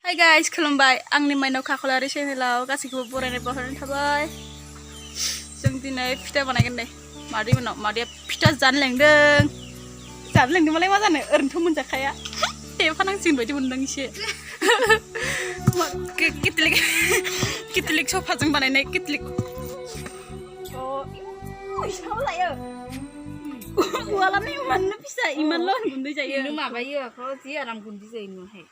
Hai guys, खुलुमबाय आंनि माइनाव खाख्लारि चेनेलाव गासैखौबो बरायनाय बावहरनाय थाबाय। जों दिनै फिथा बानायगोन दे। मादैया फिथा जानो लेंदों। जानो लेंदोंबालाय मा जानो, ओरैनोथ' मोनजाखाया। फानांसिगोन बायदि मोनदों एसे। किटलिक सफाजों बानायनाय किटलिक। इसाव लायो। उवालानो इमाननो फिसा, इमानल' गुन्दै जायो। नों माबायो आखौ जि आराम गुन्दै जायो नोहाय।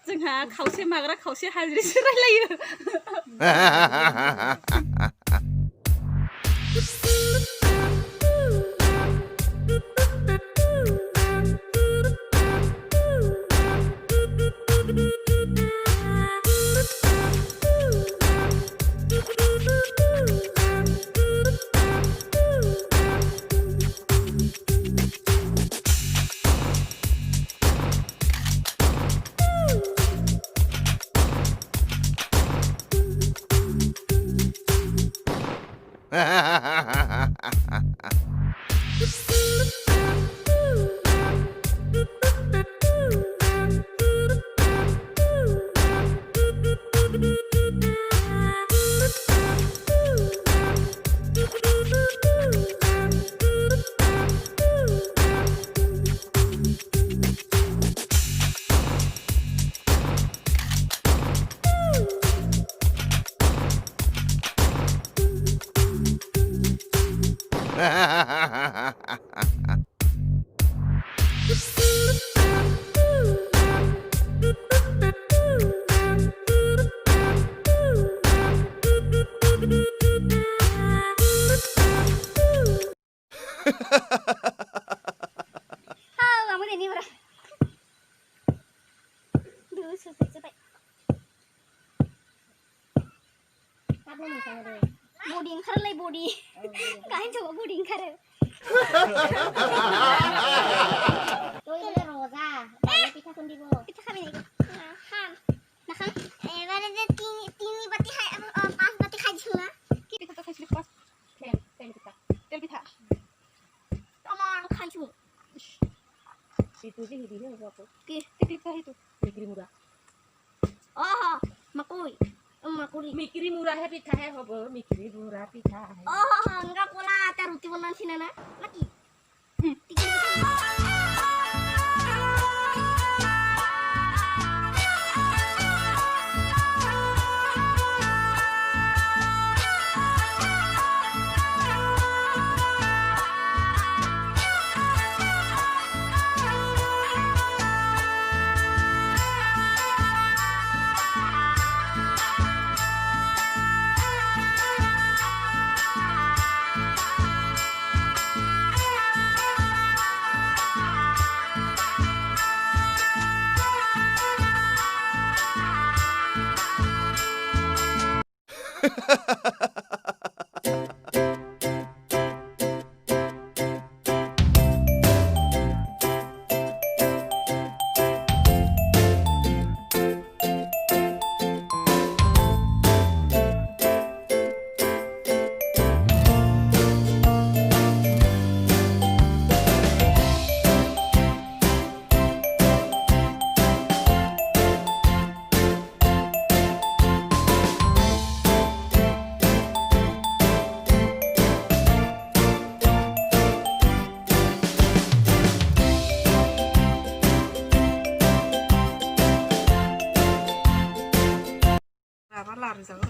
जोंहा खावसे माग्रा खावसे हाज्रिसो रायलायो। Body oंखारोलै body गाहाय coba body oंखारो toilet roza banyak pita kundibo pita kami nih kan nakang mana tini bati hai pas bati khai chula pita to khai chula pas tel pita tomar khai chu itu sih hidupnya apa ki pita itu mikir murah oh makui mikiri murah pita hai hobo mikiri murah pita oh enggak pula taruti benan sinana lagi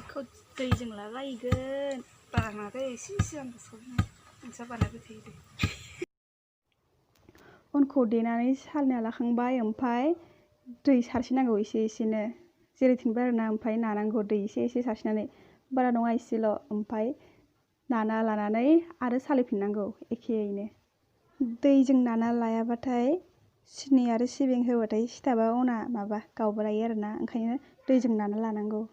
kau dari jenglah lagi kan barang nanti siang besoknya bisa panas betul अनखौ देनानै सालिना लाखांबाय ओमफ्राय दै सारसिनांगौ एसे एसेनो जेरैथिंबो आरोना ओमफ्राय नानांगौ दै एसे एसे सारसिनानै बारा नङा एसेल' ओमफ्राय नाना लानानै आरो सालिफिननांगौ एखेयैनो दैजों नाना लायाबाथाय सिनि आरो सिबिं होबाथाय सिथाबा अना माबा गावब्रायो आरोना ओंखायनो दैजों नाना लानांगौ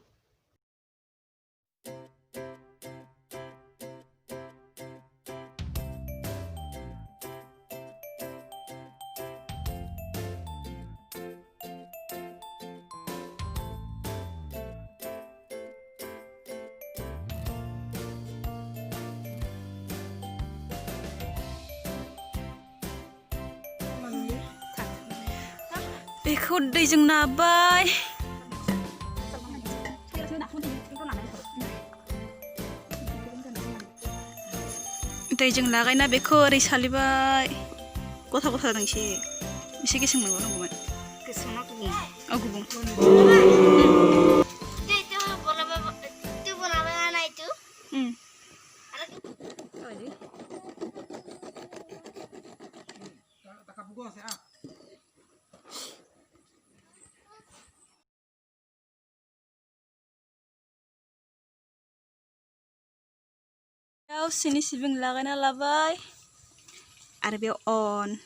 बेखौ दैजों नाबाय दैजों लागायना बेखौ ओरै सालिबाय गथा गथा जादों एसे गेसें मोनबावनांगौमोन गुबुं सिनि सिबिं लागायना लाबाय आरो बेयाव अन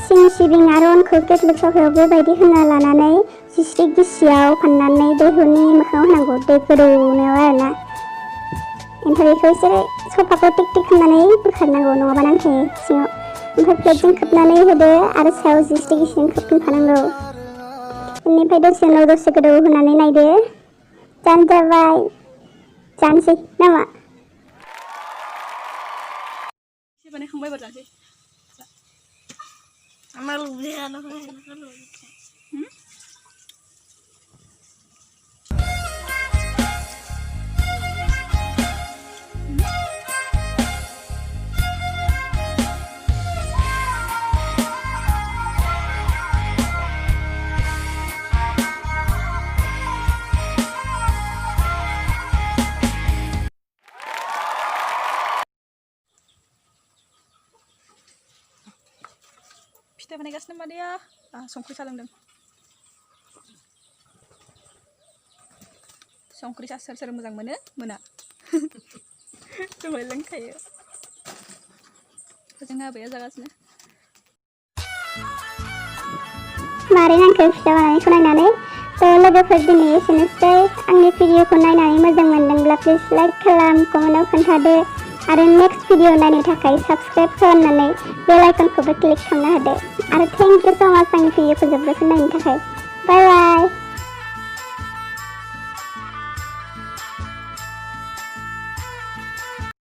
सिनि सिबिं आरो अनखौ केटलिक सफायाव बेबायदि होना लानानै जिस्रि गिसियाव फाननानै दैहुनि मोखाङाव होनांगौ दै गोदौनायाव आरोना ओमफ्राय बेखौ एसे सफाखौ टिक टिक खालामनानै बोखारनांगौ नङाबा नांथायो सिङाव ओमफ्राय प्लेटजों खोबनानै होदो आरो सायाव जिस्रि गिसिजों खोबफिनखानांगौ बेनिफ्राय दसे उनाव दसे गोदौ होनानै नायदो जानो जाबाय जानोसै नामा एसे बानायखांबाय एबार जानोसै फिथा बानायगासिनो मादैया संख्रि सालोंदों संख्रि सा सोर मोजां मोनो मोना दहाय लोंखायो जोंहा आबैया जागासिनो मारै नांखो फिथा बानायनायखौ नायनानै लोगोफोर दिनै एसेनोसै आंनि भिडिअखौ नायनानै मोजां मोनदोंब्ला प्लिज लाइक खालाम कमेन्टआव खोन्थादो आरो नेक्स्ट भिडिअ नायनो थाखाय साबस्क्राइब खालामनानै बेल आइकनखौबो क्लिक खालामना होदो आरो थेंक इउ स' माच आंनि भिडिअखौ जोबजासिम नायनो थाखाय बाय बाय